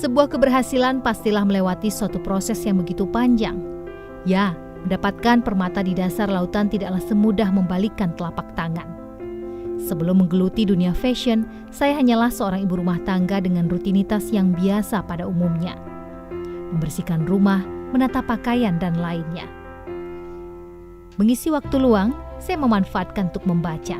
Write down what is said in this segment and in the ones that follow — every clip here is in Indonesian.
Sebuah keberhasilan pastilah melewati suatu proses yang begitu panjang. Ya, mendapatkan permata di dasar lautan tidaklah semudah membalikkan telapak tangan. Sebelum menggeluti dunia fashion, saya hanyalah seorang ibu rumah tangga dengan rutinitas yang biasa pada umumnya. Membersihkan rumah, menata pakaian, dan lainnya. Mengisi waktu luang, saya memanfaatkan untuk membaca.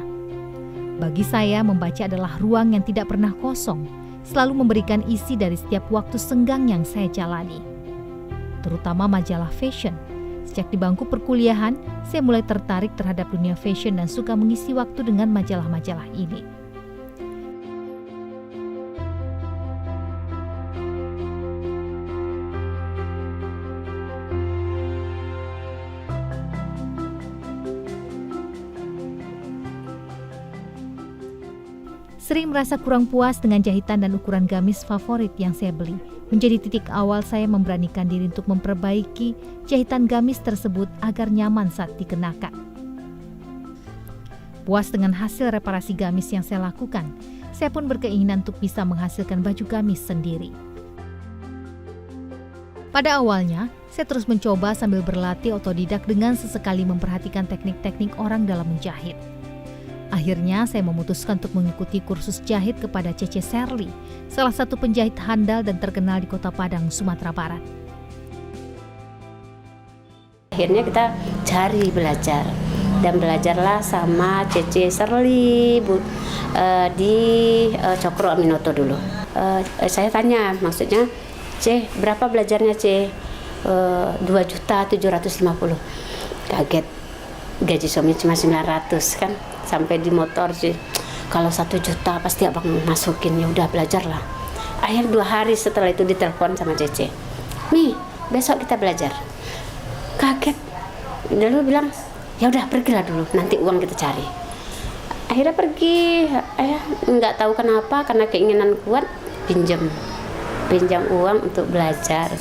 Bagi saya, membaca adalah ruang yang tidak pernah kosong, selalu memberikan isi dari setiap waktu senggang yang saya jalani. Terutama majalah fashion. Sejak di bangku perkuliahan, saya mulai tertarik terhadap dunia fashion dan suka mengisi waktu dengan majalah-majalah ini. Sering merasa kurang puas dengan jahitan dan ukuran gamis favorit yang saya beli. Menjadi titik awal saya memberanikan diri untuk memperbaiki jahitan gamis tersebut agar nyaman saat dikenakan. Puas dengan hasil reparasi gamis yang saya lakukan, saya pun berkeinginan untuk bisa menghasilkan baju gamis sendiri. Pada awalnya, saya terus mencoba sambil berlatih otodidak dengan sesekali memperhatikan teknik-teknik orang dalam menjahit. Akhirnya saya memutuskan untuk mengikuti kursus jahit kepada Cece Serli, salah satu penjahit handal dan terkenal di Kota Padang, Sumatera Barat. Akhirnya kita cari belajar dan belajarlah sama Cece Serli di Cokro Aminoto dulu. Saya tanya, maksudnya, C, berapa belajarnya C? 2.750.000. Kaget. Gaji suami cuma 900 kan, sampai di motor sih kalau 1 juta pasti abang masukin, ya udah belajarlah. Akhir 2 hari setelah itu ditelepon sama Cece, "Mi, besok kita belajar." Kaget, dulu bilang ya udah pergilah dulu, nanti uang kita cari. Akhirnya pergi, nggak tahu kenapa, karena keinginan kuat, pinjam uang untuk belajar.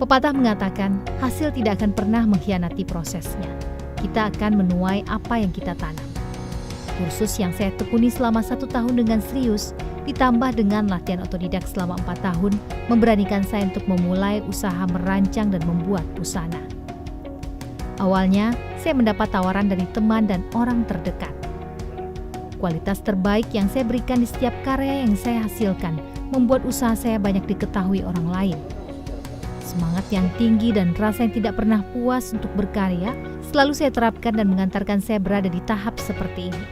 Pepatah mengatakan, hasil tidak akan pernah mengkhianati prosesnya. Kita akan menuai apa yang kita tanam. Kursus yang saya tekuni selama 1 tahun dengan serius, ditambah dengan latihan otodidak selama 4 tahun, memberanikan saya untuk memulai usaha merancang dan membuat busana. Awalnya, saya mendapat tawaran dari teman dan orang terdekat. Kualitas terbaik yang saya berikan di setiap karya yang saya hasilkan, membuat usaha saya banyak diketahui orang lain. Semangat yang tinggi dan rasa yang tidak pernah puas untuk berkarya selalu saya terapkan dan mengantarkan saya berada di tahap seperti ini.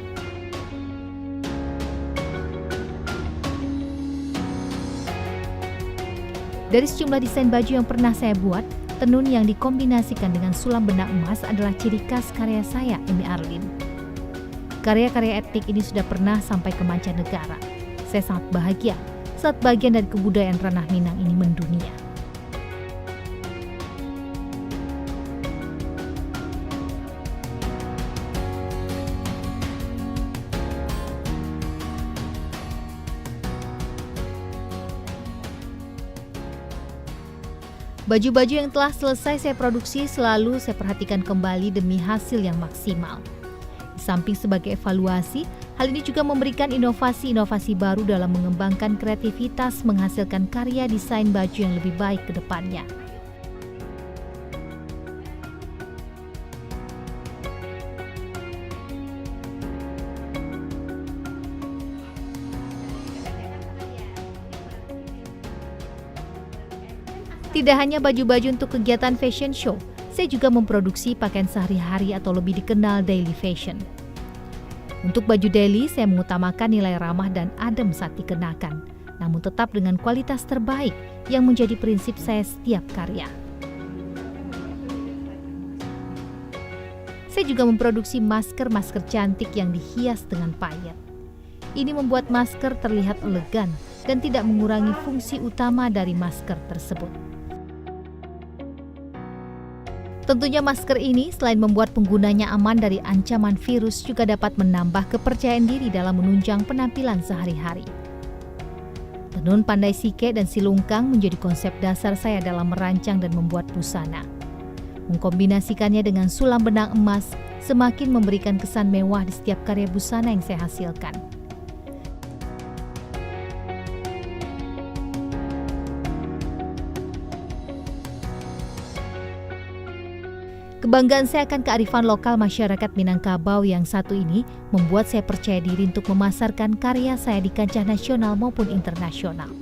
Dari sejumlah desain baju yang pernah saya buat, tenun yang dikombinasikan dengan sulam benang emas adalah ciri khas karya saya, Emi Arlin. Karya-karya etnik ini sudah pernah sampai ke mancanegara. Saya sangat bahagia saat bagian dari kebudayaan ranah Minang ini mendunia. Baju-baju yang telah selesai saya produksi selalu saya perhatikan kembali demi hasil yang maksimal. Di samping sebagai evaluasi, hal ini juga memberikan inovasi-inovasi baru dalam mengembangkan kreativitas menghasilkan karya desain baju yang lebih baik ke depannya. Tidak hanya baju-baju untuk kegiatan fashion show, saya juga memproduksi pakaian sehari-hari atau lebih dikenal daily fashion. Untuk baju daily, saya mengutamakan nilai ramah dan adem saat dikenakan, namun tetap dengan kualitas terbaik yang menjadi prinsip saya setiap karya. Saya juga memproduksi masker-masker cantik yang dihias dengan payet. Ini membuat masker terlihat elegan dan tidak mengurangi fungsi utama dari masker tersebut. Tentunya masker ini selain membuat penggunanya aman dari ancaman virus juga dapat menambah kepercayaan diri dalam menunjang penampilan sehari-hari. Tenun pandai sike dan silungkang menjadi konsep dasar saya dalam merancang dan membuat busana. Mengkombinasikannya dengan sulam benang emas semakin memberikan kesan mewah di setiap karya busana yang saya hasilkan. Kebanggaan saya akan kearifan lokal masyarakat Minangkabau yang satu ini membuat saya percaya diri untuk memasarkan karya saya di kancah nasional maupun internasional.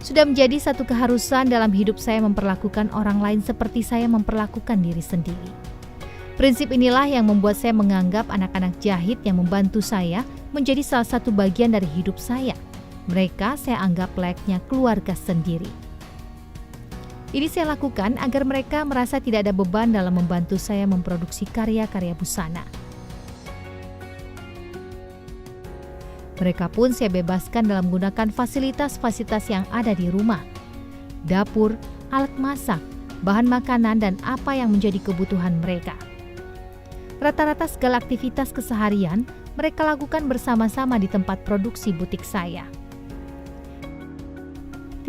Sudah menjadi satu keharusan dalam hidup saya memperlakukan orang lain seperti saya memperlakukan diri sendiri. Prinsip inilah yang membuat saya menganggap anak-anak jahit yang membantu saya menjadi salah satu bagian dari hidup saya. Mereka saya anggap layaknya keluarga sendiri. Ini saya lakukan agar mereka merasa tidak ada beban dalam membantu saya memproduksi karya-karya busana. Mereka pun saya bebaskan dalam menggunakan fasilitas-fasilitas yang ada di rumah. Dapur, alat masak, bahan makanan, dan apa yang menjadi kebutuhan mereka. Rata-rata segala aktivitas keseharian mereka lakukan bersama-sama di tempat produksi butik saya.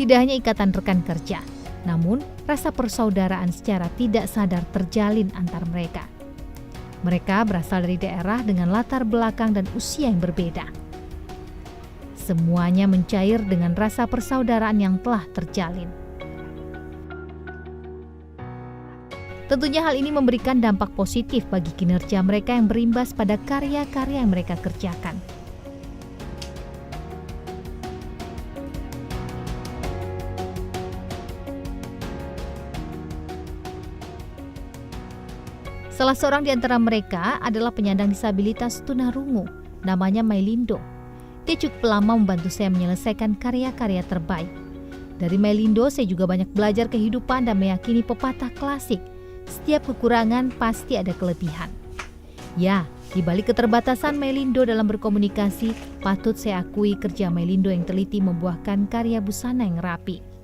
Tidak hanya ikatan rekan kerja, namun rasa persaudaraan secara tidak sadar terjalin antar mereka. Mereka berasal dari daerah dengan latar belakang dan usia yang berbeda. Semuanya mencair dengan rasa persaudaraan yang telah terjalin. Tentunya hal ini memberikan dampak positif bagi kinerja mereka yang berimbas pada karya-karya yang mereka kerjakan. Salah seorang di antara mereka adalah penyandang disabilitas tunarungu, namanya Mailindo. Dia cukup lama membantu saya menyelesaikan karya-karya terbaik. Dari Mailindo saya juga banyak belajar kehidupan dan meyakini pepatah klasik, setiap kekurangan pasti ada kelebihan. Ya, di balik keterbatasan Mailindo dalam berkomunikasi, patut saya akui kerja Mailindo yang teliti membuahkan karya busana yang rapi.